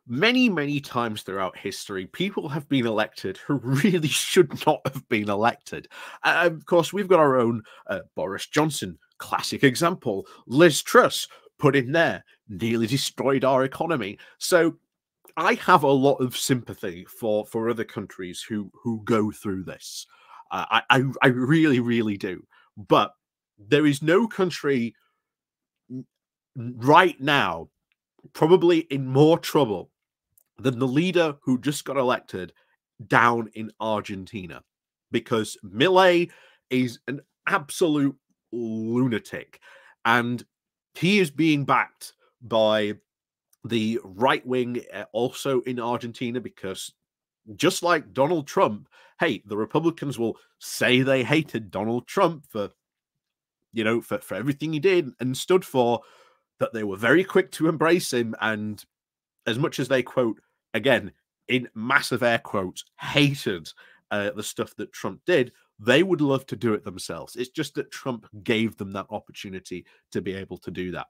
many, many times throughout history, people have been elected who really should not have been elected. Of course, we've got our own Boris Johnson, classic example. Liz Truss, put in there, nearly destroyed our economy. So I have a lot of sympathy for other countries who go through this. I really, really do. But there is no country right now probably in more trouble than the leader who just got elected down in Argentina, because Milei is an absolute lunatic, and he is being backed by the right wing also in Argentina, because just like Donald Trump, hey, the Republicans will say they hated Donald Trump for, for everything he did and stood for, that they were very quick to embrace him. And as much as they, quote, again, in massive air quotes, hated the stuff that Trump did, they would love to do it themselves. It's just that Trump gave them that opportunity to be able to do that.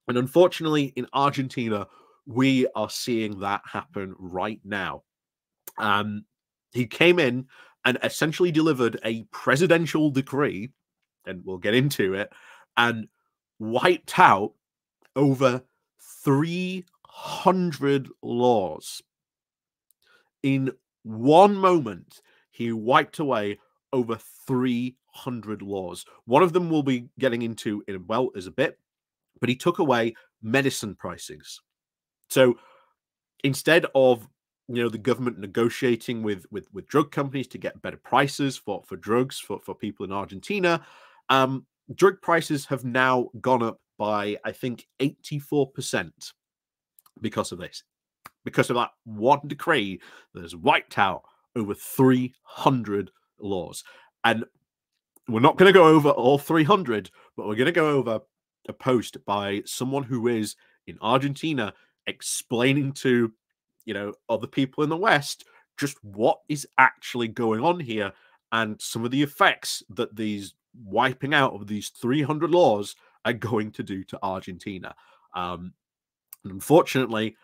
And unfortunately, in Argentina, we are seeing that happen right now. He came in and essentially delivered a presidential decree, and we'll get into it, and wiped out over 300 laws. In one moment, he wiped away over 300 laws. One of them we'll be getting into in as a bit, but he took away medicine pricings. So instead of the government negotiating with drug companies to get better prices for drugs for people in Argentina, drug prices have now gone up by, I think, 84% because of this. Because of that one decree that has wiped out over 300 laws. And we're not going to go over all 300, but we're going to go over a post by someone who is in Argentina explaining to, other people in the West just what is actually going on here and some of the effects that these wiping out of these 300 laws are going to do to Argentina. And unfortunately,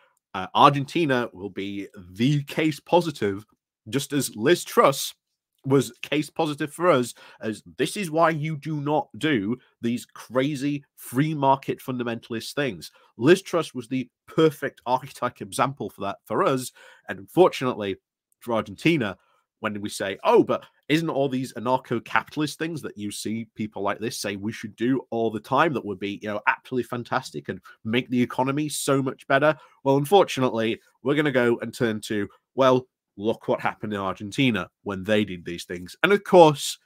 Argentina will be the case positive, just as Liz Truss was case positive for us, as this is why you do not do these crazy free market fundamentalist things. Liz Truss was the perfect archetype example for that for us. And unfortunately, for Argentina, when we say, oh, but isn't all these anarcho-capitalist things that you see people like this say we should do all the time that would be, absolutely fantastic and make the economy so much better? Well, unfortunately, we're going to go and turn to, well, look what happened in Argentina when they did these things. And of course,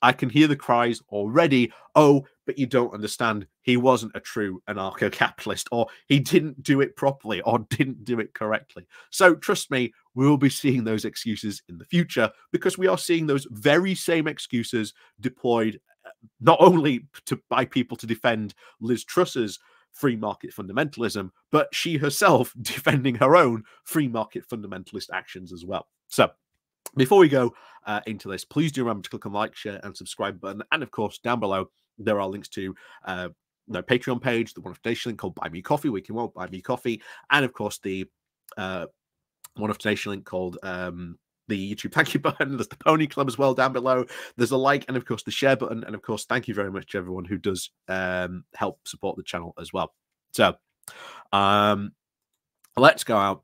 I can hear the cries already, oh, but you don't understand. He wasn't a true anarcho-capitalist, or he didn't do it properly, or didn't do it correctly. So trust me, we will be seeing those excuses in the future, because we are seeing those very same excuses deployed not only by people to defend Liz Truss's free market fundamentalism, but she herself defending her own free market fundamentalist actions as well. So before we go into this, please do remember to click on the like, share, and subscribe button. And of course, down below, there are links to the Patreon page, the One Foundation link called Buy Me Coffee, where you can buy me coffee, and of course, the One Foundation link called the YouTube thank you button. There's the Pony Club as well down below. There's a like, and of course the share button. And of course, thank you very much to everyone who does help support the channel as well. So let's go out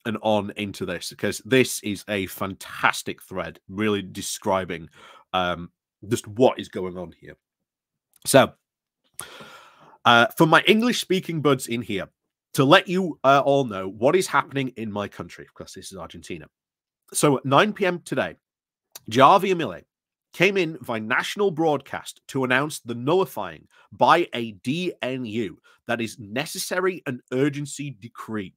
and on into this, because this is a fantastic thread really describing just what is going on here. So for my English speaking buds in here, to let you all know what is happening in my country, because this is Argentina. So at 9 p.m. today, Javier Milei came in via national broadcast to announce the nullifying by a DNU, that is necessary and urgency decree.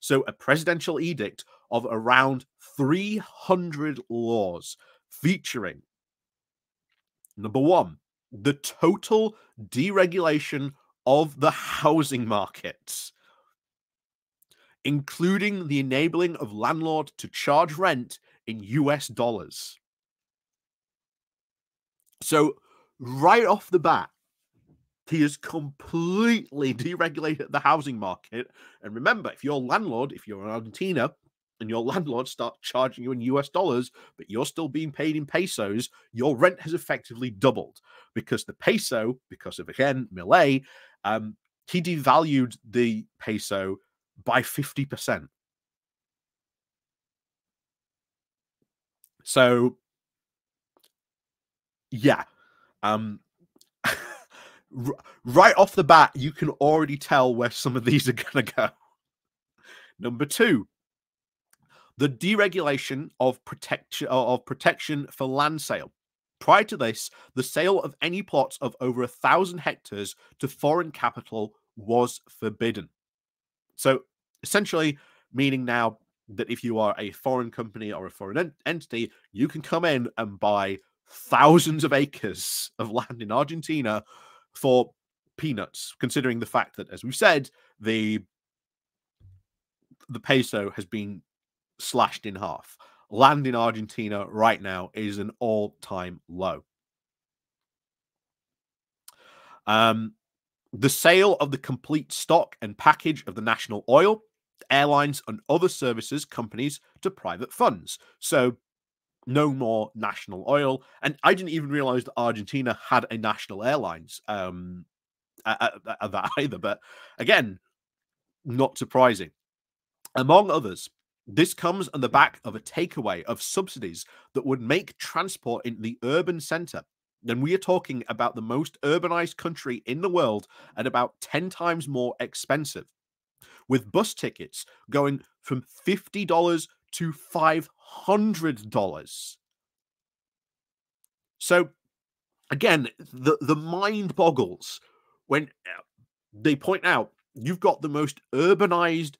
So a presidential edict of around 300 laws featuring, number one, the total deregulation of the housing markets, including the enabling of landlords to charge rent in US dollars. So right off the bat, He has completely deregulated the housing market. And remember, if you're in Argentina, and your landlord starts charging you in US dollars, but you're still being paid in pesos, your rent has effectively doubled because the peso, because of, again, Milei, he devalued the peso by 50%. So, yeah. Um, right off the bat, you can already tell where some of these are going to go. Number two, the deregulation of protection for land sale. Prior to this, the sale of any plots of over 1,000 hectares to foreign capital was forbidden. So essentially, meaning now that if you are a foreign company or a foreign entity, you can come in and buy thousands of acres of land in Argentina for peanuts, considering the fact that, as we've said, the peso has been slashed in half. Land in Argentina right now is an all-time low. The sale of the complete stock and package of the national oil, airlines, and other services companies to private funds. So no more national oil. And I didn't even realize that Argentina had a national airlines at that either. But again, not surprising. Among others, this comes on the back of a takeaway of subsidies that would make transport in the urban center. Then we are talking about the most urbanized country in the world at about 10 times more expensive, with bus tickets going from $50 to $500. So again, the mind boggles when they point out you've got the most urbanized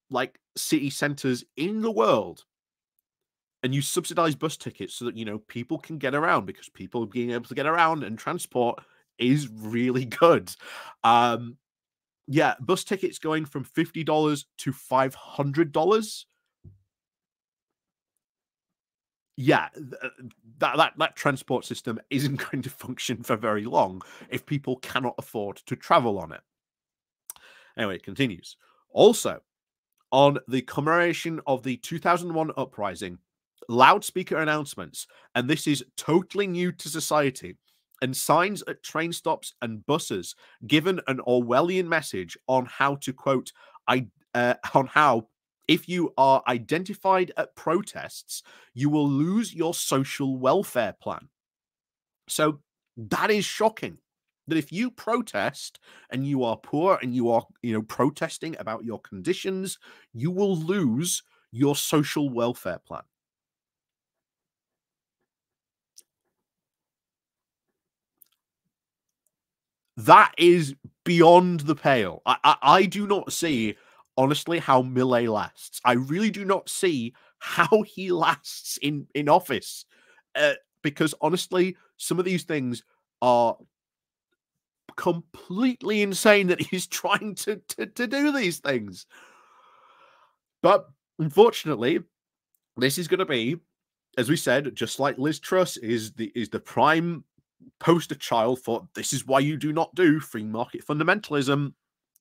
like city centers in the world, and you subsidize bus tickets so that, you know, people can get around, because people being able to get around and transport is really good. Yeah, bus tickets going from $50 to $500. Yeah, that transport system isn't going to function for very long if people cannot afford to travel on it. Anyway, it continues. Also, on the commemoration of the 2001 uprising, loudspeaker announcements, and this is totally new to society, and signs at train stops and buses given an Orwellian message on how to, quote, on how if you are identified at protests, you will lose your social welfare plan. So that is shocking. That if you protest and you are poor and you are, you know, protesting about your conditions, you will lose your social welfare plan. That is beyond the pale. I do not see, honestly, how Milei lasts. I really do not see how he lasts in office, because honestly, some of these things are completely insane that he's trying to do these things. But unfortunately, this is going to be, as we said, just like Lizz Truss is the prime poster child for this is why you do not do free market fundamentalism.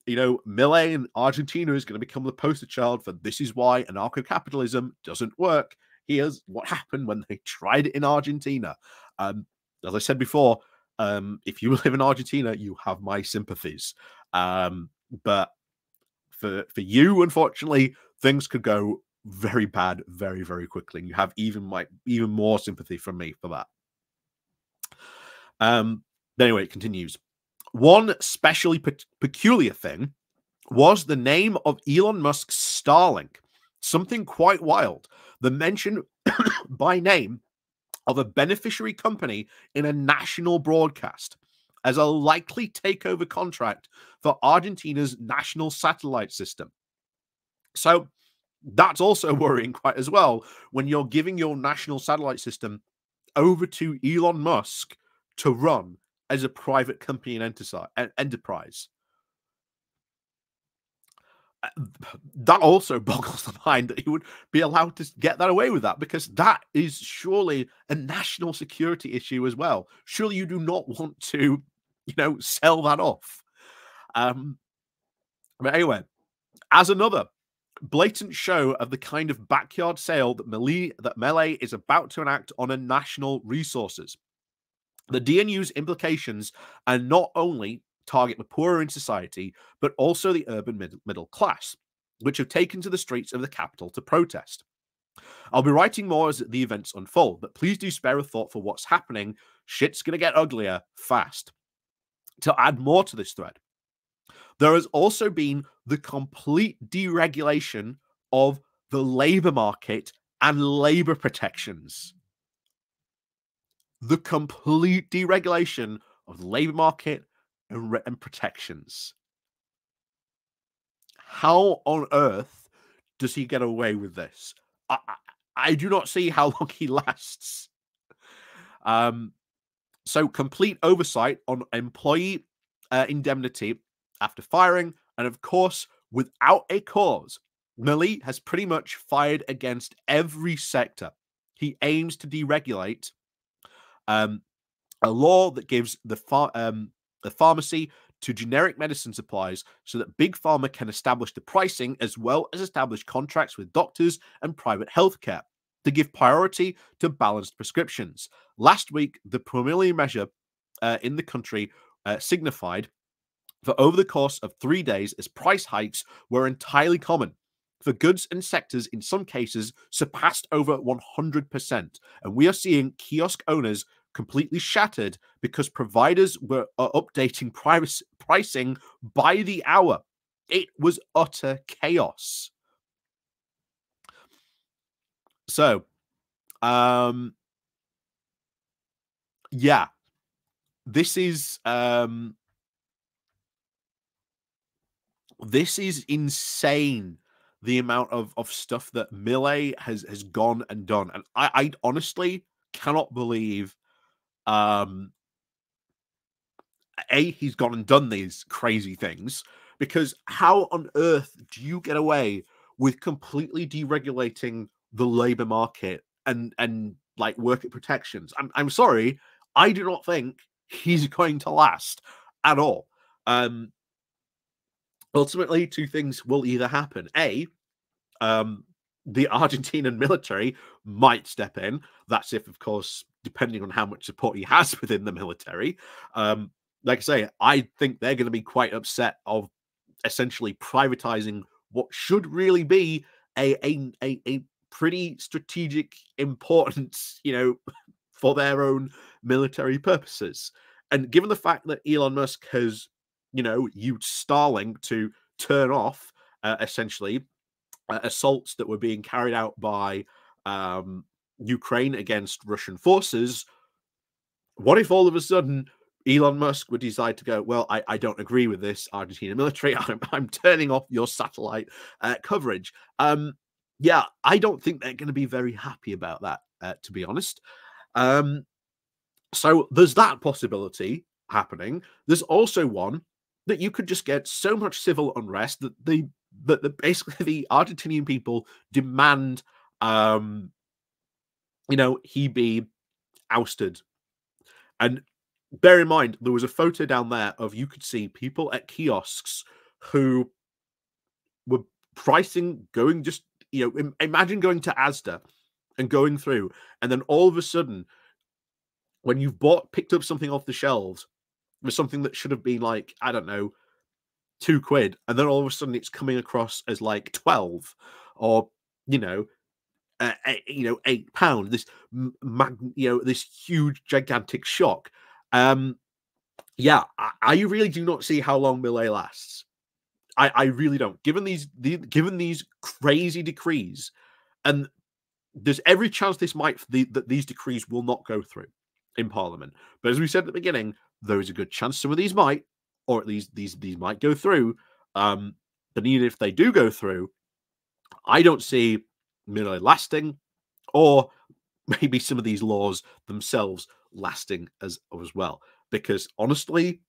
You know, Milei in Argentina is going to become the poster child for this is why anarcho-capitalism doesn't work. Here's what happened when they tried it in Argentina. As I said before, if you live in Argentina, you have my sympathies. But for you, unfortunately, things could go very bad very, very quickly. And you have even more sympathy from me for that. But anyway, it continues. One especially peculiar thing was the name of Elon Musk's Starlink. Something quite wild. The mention by name of a beneficiary company in a national broadcast as a likely takeover contract for Argentina's national satellite system. So that's also worrying quite as well when you're giving your national satellite system over to Elon Musk to run as a private company and enterprise. That also boggles the mind that he would be allowed to get that away with that, because that is surely a national security issue as well. Surely you do not want to sell that off. But anyway, as another blatant show of the kind of backyard sale that Milei is about to enact on a national resources. The DNU's implications are not only target the poorer in society, but also the urban middle class, which have taken to the streets of the capital to protest. I'll be writing more as the events unfold, but please do spare a thought for what's happening. Shit's going to get uglier fast. To add more to this thread, there has also been the complete deregulation of the labor market and labor protections. The complete deregulation of the labor market and protections. How on earth does he get away with this? I do not see how long he lasts. So complete oversight on employee indemnity after firing, and of course, without a cause. Milei has pretty much fired against every sector. He aims to deregulate a law that gives the pharmacy to generic medicine supplies so that Big Pharma can establish the pricing as well as establish contracts with doctors and private healthcare to give priority to balanced prescriptions. Last week, the preliminary measure in the country signified for over the course of 3 days as price hikes were entirely common. For goods and sectors, in some cases, surpassed over 100%. And we are seeing kiosk owners completely shattered because providers were updating pricing by the hour. It was utter chaos. So, yeah, this is insane. The amount of stuff that Milei has gone and done, and I honestly cannot believe, he's gone and done these crazy things, because how on earth do you get away with completely deregulating the labor market and like worker protections? I'm sorry, I do not think he's going to last at all. Ultimately, two things will either happen. A, the Argentinian military might step in. That's if, of course, depending on how much support he has within the military. Like I say, I think they're going to be quite upset of essentially privatizing what should really be a pretty strategic importance, for their own military purposes. And given the fact that Elon Musk has, used Starlink to turn off essentially assaults that were being carried out by Ukraine against Russian forces, what if all of a sudden Elon Musk would decide to go, well, I don't agree with this, Argentina military. I'm turning off your satellite coverage. Yeah, I don't think they're going to be very happy about that, to be honest. So there's that possibility happening. There's also one that you could just get so much civil unrest that basically the Argentinian people demand, he be ousted. And bear in mind, there was a photo down there of, you could see people at kiosks who were pricing, going just, imagine going to Asda and going through, and then all of a sudden, when you've picked up something off the shelves with something that should have been like, I don't know, £2, and then all of a sudden it's coming across as like 12, or £8. This huge gigantic shock. Yeah, I really do not see how long Milei lasts. I really don't. Given these crazy decrees, and there's every chance that these decrees will not go through in Parliament. But as we said at the beginning, there is a good chance some of these might, or at least these might go through. But even if they do go through, I don't see Milei lasting, or maybe some of these laws themselves lasting as well. Because honestly,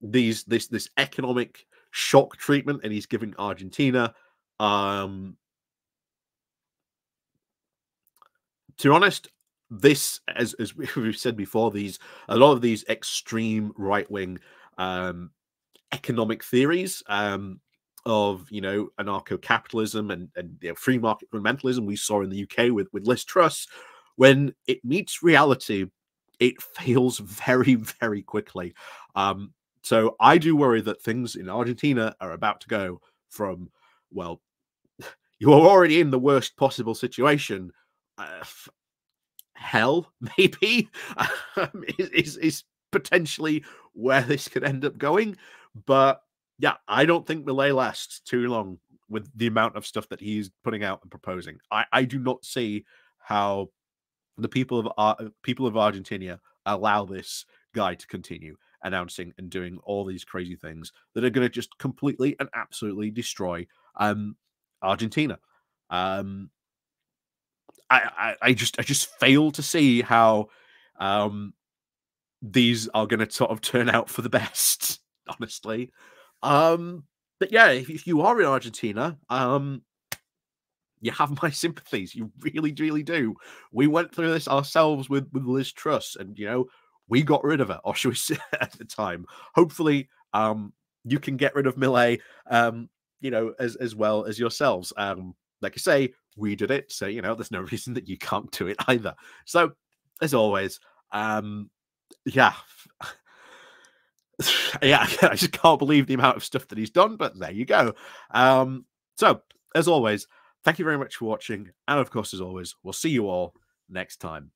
this economic shock treatment and he's giving Argentina, to be honest, this, as we've said before, a lot of these extreme right wing economic theories of anarcho capitalism and free market fundamentalism we saw in the UK with Liz Truss, when it meets reality, it fails very, very quickly. So I do worry that things in Argentina are about to go from, well, you are already in the worst possible situation. Hell, maybe, is potentially where this could end up going. But yeah, I don't think Milei lasts too long with the amount of stuff that he's putting out and proposing. I do not see how the people of Argentina allow this guy to continue announcing and doing all these crazy things that are going to just completely and absolutely destroy Argentina. Um, I just fail to see how these are going to sort of turn out for the best, honestly. But yeah, if you are in Argentina, you have my sympathies. You really, really do. We went through this ourselves with Liz Truss, and we got rid of her, or should we say at the time. Hopefully, you can get rid of Millet, as well as yourselves. Like I say, we did it, so there's no reason that you can't do it either. So, as always, yeah. Yeah, I just can't believe the amount of stuff that he's done, but there you go. So, as always, thank you very much for watching, and of course, as always, we'll see you all next time.